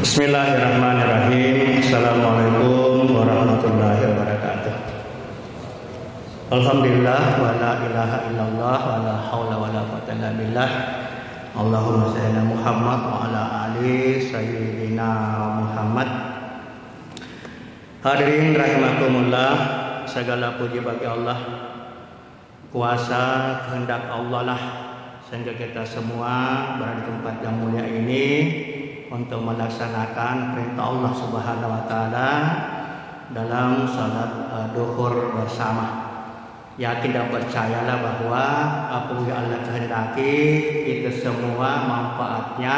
Bismillahirrahmanirrahim. Assalamualaikum warahmatullahi wabarakatuh. Alhamdulillah wa la ilaha illallah wa la haula wa la quwwata illa billah. Allahumma shalli ala Muhammad wa ala ali sayyidina Muhammad. Hadirin rahimakumullah, segala puji bagi Allah. Kuasa kehendak Allah lah sehingga kita semua berada di tempat yang mulia ini untuk melaksanakan perintah Allah Subhanahu wa taala dalam salat duhur bersama. Yakin dan percayalah bahwa apa yang Allah kehendaki itu semua manfaatnya,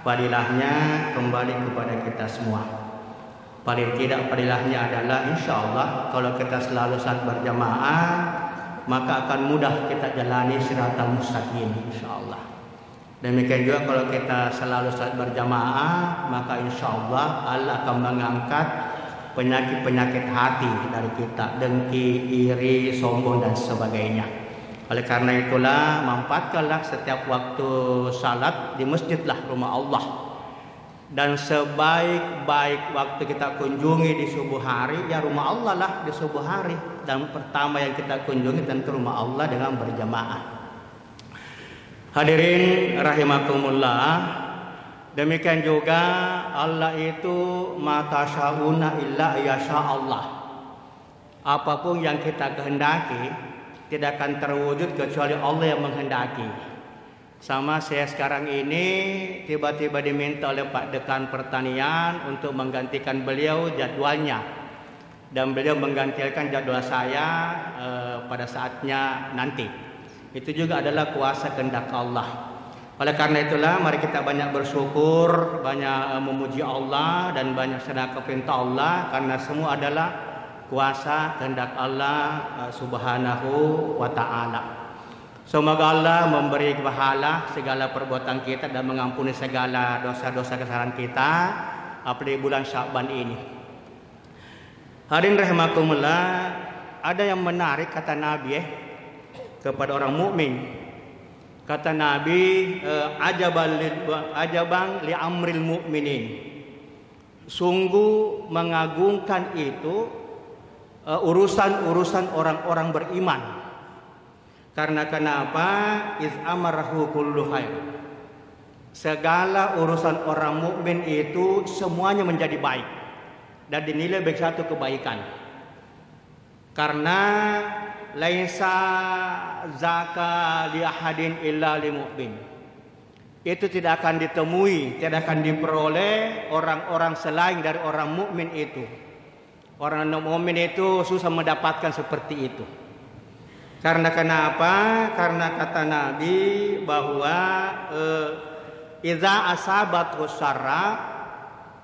fadilahnya kembali kepada kita semua. Paling tidak fadilahnya adalah insyaallah kalau kita selalu salat berjamaah maka akan mudah kita jalani siratal mustaqim insyaallah. Demikian juga kalau kita selalu salat berjamaah maka insyaallah Allah akan mengangkat penyakit-penyakit hati dari kita, dengki, iri, sombong dan sebagainya. Oleh karena itulah manfaatkanlah setiap waktu salat di masjidlah rumah Allah. Dan sebaik-baik waktu kita kunjungi di subuh hari ya rumah Allah lah di subuh hari. Dan pertama yang kita kunjungi tentu rumah Allah dengan berjamaah. Hadirin rahimakumullah, demikian juga Allah itu ma tasyauna illa yasha Allah. Apapun yang kita kehendaki tidak akan terwujud kecuali Allah yang menghendaki. Sama saya sekarang ini tiba-tiba diminta oleh Pak Dekan Pertanian untuk menggantikan beliau jadwalnya. Dan beliau menggantikan jadwal saya pada saatnya nanti. Itu juga adalah kuasa kehendak Allah. Oleh karena itulah mari kita banyak bersyukur, banyak memuji Allah dan banyak sedekah perintah Allah karena semua adalah kuasa kehendak Allah Subhanahu wa taala. Semoga Allah memberi pahala segala perbuatan kita dan mengampuni segala dosa-dosa kesalahan kita apalagi bulan Sya'ban ini. Hadirin rahimakumullah, ada yang menarik kata Nabi kepada orang mukmin. Kata Nabi, ajaban li amril mu'minin. Sungguh mengagumkan itu urusan-urusan orang-orang beriman. Karena kenapa? Iz amarahu kullu khair. Segala urusan orang mukmin itu semuanya menjadi baik dan dinilai baik satu kebaikan. Karena laisa zaka li ahadin illa lil mu'min. Itu tidak akan ditemui, tidak akan diperoleh orang-orang selain dari orang mukmin itu. Orang mukmin itu susah mendapatkan seperti itu. Karena kenapa? Karena kata Nabi bahwa idza asabat syarra,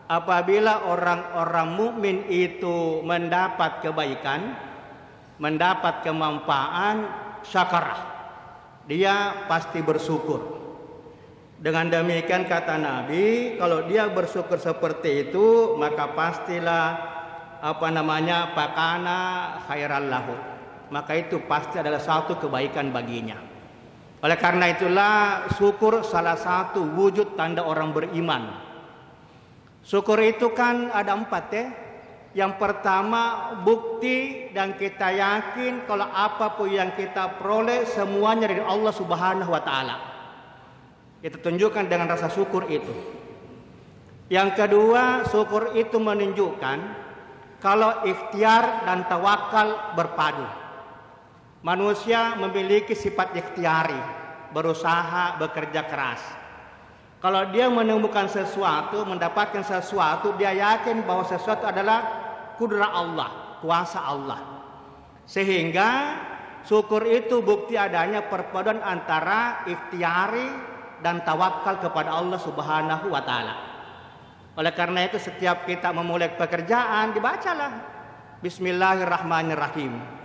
apabila orang-orang mukmin itu mendapat kebaikan, mendapat kemanfaatan, syakarah, dia pasti bersyukur. Dengan demikian kata Nabi, kalau dia bersyukur seperti itu maka pastilah pakana khairal lahu. Maka itu pasti adalah satu kebaikan baginya. Oleh karena itulah syukur salah satu wujud tanda orang beriman. Syukur itu kan ada 4 Yang pertama bukti dan kita yakin kalau apapun yang kita peroleh semuanya dari Allah Subhanahu wa taala. Itu tunjukkan dengan rasa syukur itu. Yang kedua, syukur itu menunjukkan kalau ikhtiar dan tawakal berpadu. Manusia memiliki sifat ikhtiari, berusaha, bekerja keras. Kalau dia menemukan sesuatu, mendapatkan sesuatu, dia yakin bahwa sesuatu adalah kudrah Allah, kuasa Allah. Sehingga syukur itu bukti adanya perpaduan antara ikhtiari dan tawakal kepada Allah Subhanahu wa taala. Oleh karena itu setiap kita memulai pekerjaan dibacalah Bismillahirrahmanirrahim.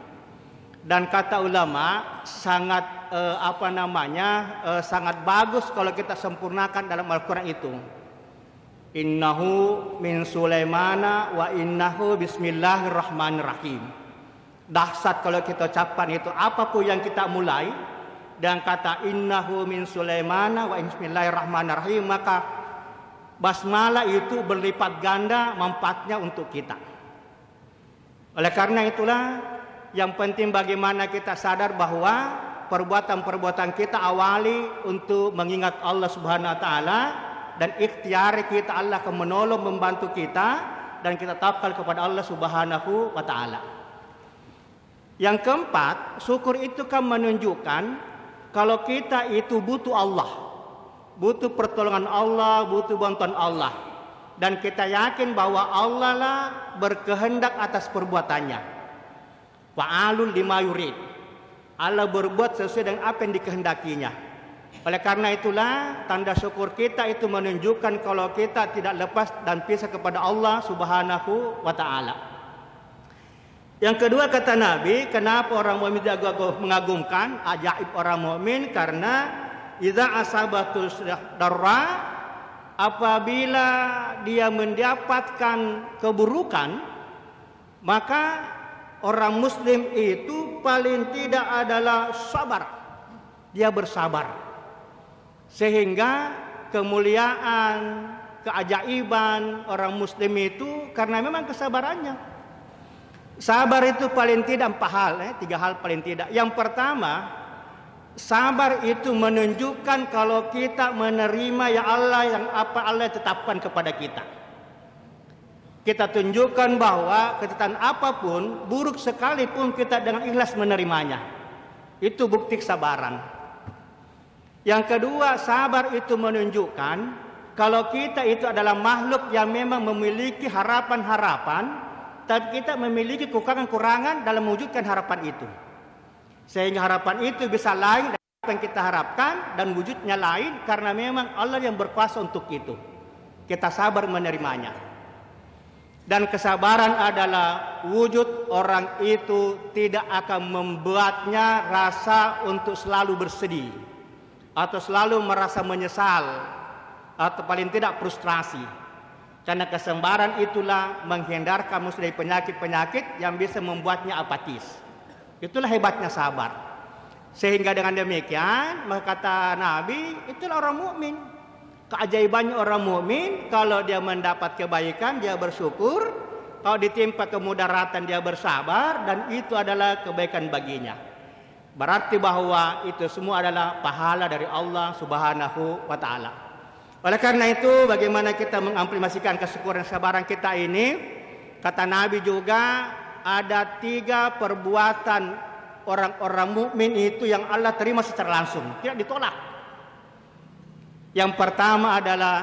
Dan kata ulama sangat sangat bagus kalau kita sempurnakan dalam Al-Qur'an itu. Innahu min Sulaimana wa innahu bismillahirrahmanirrahim. Dahsyat kalau kita ucapkan itu apapun yang kita mulai dan kata innahu min Sulaimana wa bismillahirrahmanirrahim, maka basmalah itu berlipat ganda manfaatnya untuk kita. Oleh karena itulah yang penting bagaimana kita sadar bahwa perbuatan-perbuatan kita awali untuk mengingat Allah Subhanahu wa taala, dan ikhtiar kita Allah akan menolong membantu kita, dan kita tawakal kepada Allah Subhanahu wa taala. Yang keempat, syukur itu kan menunjukkan kalau kita itu butuh Allah, butuh pertolongan Allah, butuh bantuan Allah, dan kita yakin bahwa Allah lah berkehendak atas perbuatannya. Fa'alul lima yurid. Allah berbuat sesuai dengan apa yang dikehendakinya. Oleh karena itulah tanda syukur kita itu menunjukkan kalau kita tidak lepas dan pisah kepada Allah Subhanahu wa taala. Yang kedua kata Nabi, kenapa orang mukmin mengagumkan ajaib orang mukmin? Karena idza asabatus darra, apabila dia mendapatkan keburukan, maka orang muslim itu paling tidak adalah sabar. Dia bersabar. Sehingga kemuliaan, keajaiban orang muslim itu karena memang kesabarannya. Sabar itu paling tidak 4 hal, 3 hal paling tidak. Yang pertama, sabar itu menunjukkan kalau kita menerima ya Allah yang apa Allah tetapkan kepada kita. Kita tunjukkan bahwa ketentuan apapun, buruk sekalipun kita dengan ikhlas menerimanya. Itu bukti kesabaran. Yang kedua, sabar itu menunjukkan kalau kita itu adalah makhluk yang memang memiliki harapan-harapan, tapi kita memiliki kekurangan-kekurangan dalam mewujudkan harapan itu. Sehingga harapan itu bisa lain dari apa yang kita harapkan, dan wujudnya lain karena memang Allah yang berkuasa untuk itu. Kita sabar menerimanya. Dan kesabaran adalah wujud orang itu tidak akan membuatnya rasa untuk selalu bersedih, atau selalu merasa menyesal, atau paling tidak frustrasi. Karena kesabaran itulah menghindarkan manusia dari penyakit-penyakit yang bisa membuatnya apatis. Itulah hebatnya sabar. Sehingga dengan demikian, maka kata Nabi, itulah orang mukmin. Keajaibannya orang mukmin, kalau dia mendapat kebaikan dia bersyukur, kalau ditimpa kemudaratan dia bersabar, dan itu adalah kebaikan baginya. Berarti bahwa itu semua adalah pahala dari Allah Subhanahu wa taala. Oleh karena itu, bagaimana kita mengimplementasikan kesyukuran kesabaran kita ini? Kata Nabi juga, ada 3 perbuatan orang-orang mukmin itu yang Allah terima secara langsung, tidak ditolak. Yang pertama adalah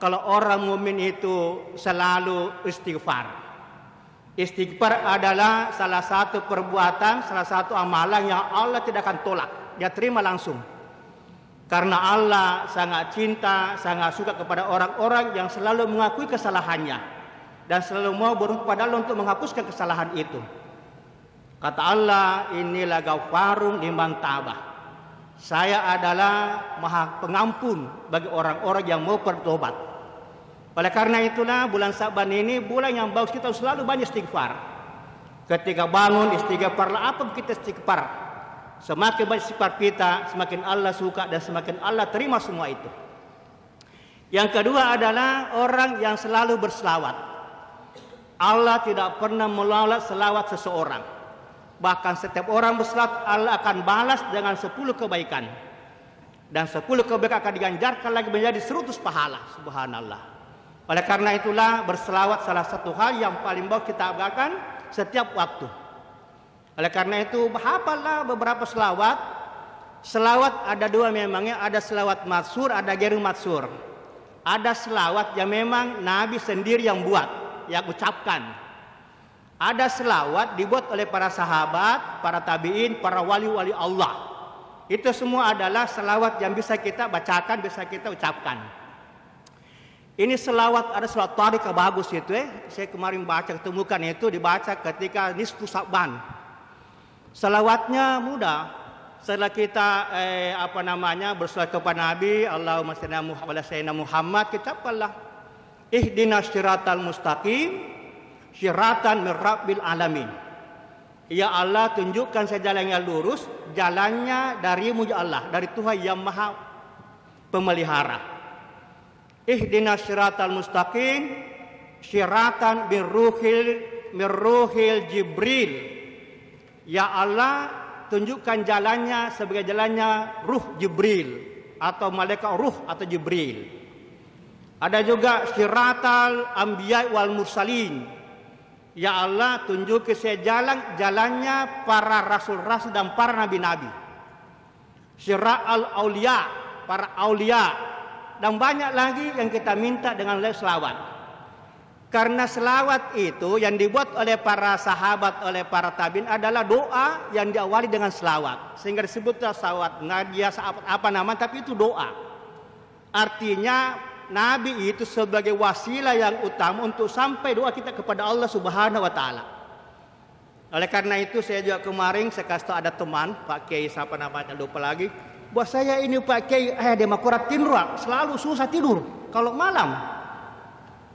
kalau orang mukmin itu selalu istighfar. Istighfar adalah salah satu perbuatan, salah satu amalan yang Allah tidak akan tolak, dia terima langsung. Karena Allah sangat cinta, sangat suka kepada orang-orang yang selalu mengakui kesalahannya dan selalu mau berusaha kepada Allah untuk menghapuskan kesalahan itu. Kata Allah, inilah ghafarun liman tabah. Saya adalah maha pengampun bagi orang-orang yang mau bertobat. Oleh karena itulah bulan Sa'ban ini bulan yang bagus, kita selalu banyak istighfar. Ketika bangun istighfarlah, apa kita istighfar? Semakin banyak istighfar kita, semakin Allah suka dan semakin Allah terima semua itu. Yang kedua adalah orang yang selalu berselawat. Allah tidak pernah menolak selawat seseorang. Bahkan setiap orang berselawat, Allah akan balas dengan 10 kebaikan. Dan 10 kebaikan akan diganjarkan lagi menjadi 100 pahala. Subhanallah. Oleh karena itulah berselawat salah satu hal yang paling bagus kita lakukan setiap waktu. Oleh karena itu, hafallah beberapa selawat. Selawat ada 2 memangnya, ada selawat matsur, ada ghair matsur. Ada selawat yang memang Nabi sendiri yang buat, yang ucapkan. Ada selawat dibuat oleh para sahabat, para tabi'in, para wali-wali Allah. Itu semua adalah selawat yang bisa kita bacakan, bisa kita ucapkan. Ini selawat, ada selawat tarik bagus itu. Saya kemarin baca, ketemukan itu dibaca ketika nisfu Sa'ban. Selawatnya mudah. Setelah kita berselawat kepada Nabi, Allahumma salli ala sayyidina Muhammad, kita apalah ihdinas siratal mustaqim siratan min rabbil alamin. Ya Allah, tunjukkan saya jalan yang lurus, jalannya darimu ya Allah, dari Tuhan yang Maha Pemelihara. ihdinas syiratal mustaqim syiratan mirruhil Jibril. Ya Allah, tunjukkan jalannya sebagai jalannya ruh Jibril atau malaikat ruh atau Jibril. Ada juga syiratal anbiya wal mursalin. Ya Allah, tunjukkan saya jalannya para rasul-rasul dan para nabi-nabi. Syiratal auliya, para aulia. Dan banyak lagi yang kita minta dengan selawat. Karena selawat itu yang dibuat oleh para sahabat, oleh para tabi'in adalah doa yang diawali dengan selawat. Sehingga disebutlah selawat. Nggak biasa apa nama, tapi itu doa. Artinya Nabi itu sebagai wasilah yang utama untuk sampai doa kita kepada Allah Subhanahu wa Ta'ala. Oleh karena itu saya juga kemarin saya kasih tahu ada teman Pak Kiai siapa namanya lupa lagi. Buat saya ini Pak Kiai, dia makurat tidur, selalu susah tidur kalau malam.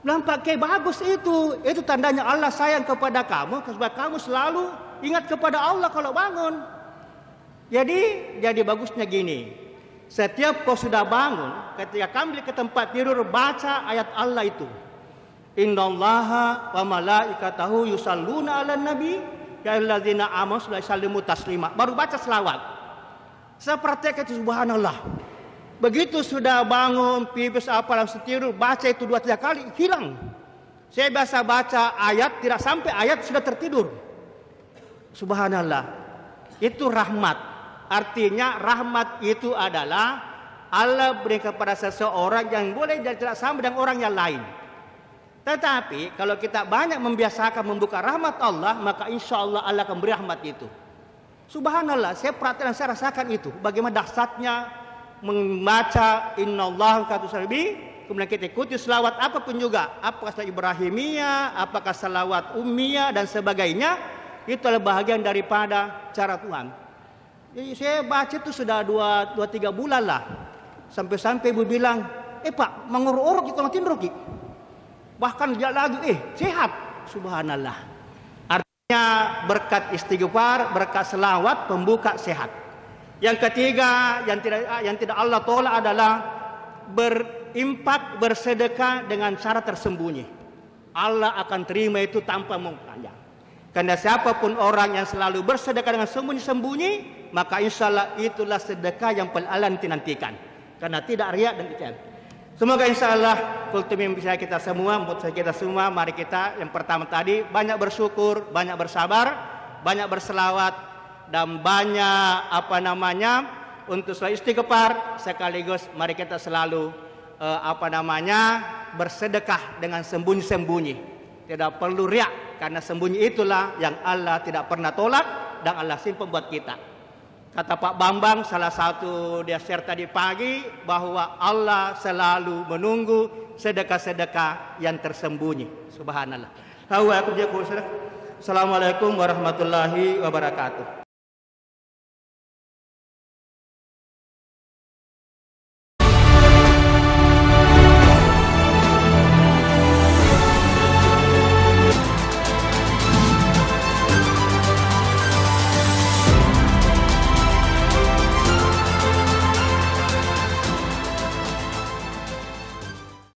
Bilang Pak Kiai bagus itu tandanya Allah sayang kepada kamu, sebab kamu selalu ingat kepada Allah kalau bangun. Jadi bagusnya gini, setiap kau sudah bangun, ketika kamu ke tempat tidur baca ayat Allah itu. Innallaha wa malaikatahu yusalluna 'alan nabi ya ayyuhallazina amanu sallimu taslima. Baru baca selawat. Seperti itu subhanallah. Begitu sudah bangun, pipis apa langsung tidur, baca itu 2-3 kali, hilang. Saya biasa baca ayat, tidak sampai ayat sudah tertidur. Subhanallah. Itu rahmat. Artinya rahmat itu adalah Allah berikan kepada seseorang yang boleh jadi tidak sama dengan orang yang lain. Tetapi kalau kita banyak membiasakan membuka rahmat Allah, maka insya Allah Allah akan beri rahmat itu. Subhanallah, saya perhatikan, saya rasakan itu. Bagaimana dahsyatnya membaca innallaha katusabi, kemudian kita ikuti selawat apapun juga, apakah selawat Ibrahimiyah, apakah selawat Ummiyah dan sebagainya, itu adalah bahagian daripada cara Tuhan. Jadi saya baca itu sudah 2-3 bulan lah. Sampai-sampai ibu bilang, Pak, menguruk-uruk kalau tidur ki. Bahkan dia lagi, sehat. Subhanallah. Berkat istighfar, berkat selawat pembuka sehat. Yang ketiga yang tidak Allah tolak adalah berimpak, bersedekah dengan cara tersembunyi. Allah akan terima itu tanpa mempanjang. Karena siapapun orang yang selalu bersedekah dengan sembunyi-sembunyi, maka insya Allah itulah sedekah yang paling Allah nantikan. Karena tidak riak dan ikhlas. Semoga insya Allah kultum bisa kita semua, mari kita yang pertama tadi banyak bersyukur, banyak bersabar, banyak berselawat dan banyak untuk selalu istighfar, sekaligus mari kita selalu bersedekah dengan sembunyi-sembunyi. Tidak perlu riak karena sembunyi itulah yang Allah tidak pernah tolak dan Allah simpan buat kita. Kata Pak Bambang, salah satu dia share tadi pagi, bahwa Allah selalu menunggu sedekah-sedekah yang tersembunyi. Subhanallah. Assalamualaikum warahmatullahi wabarakatuh.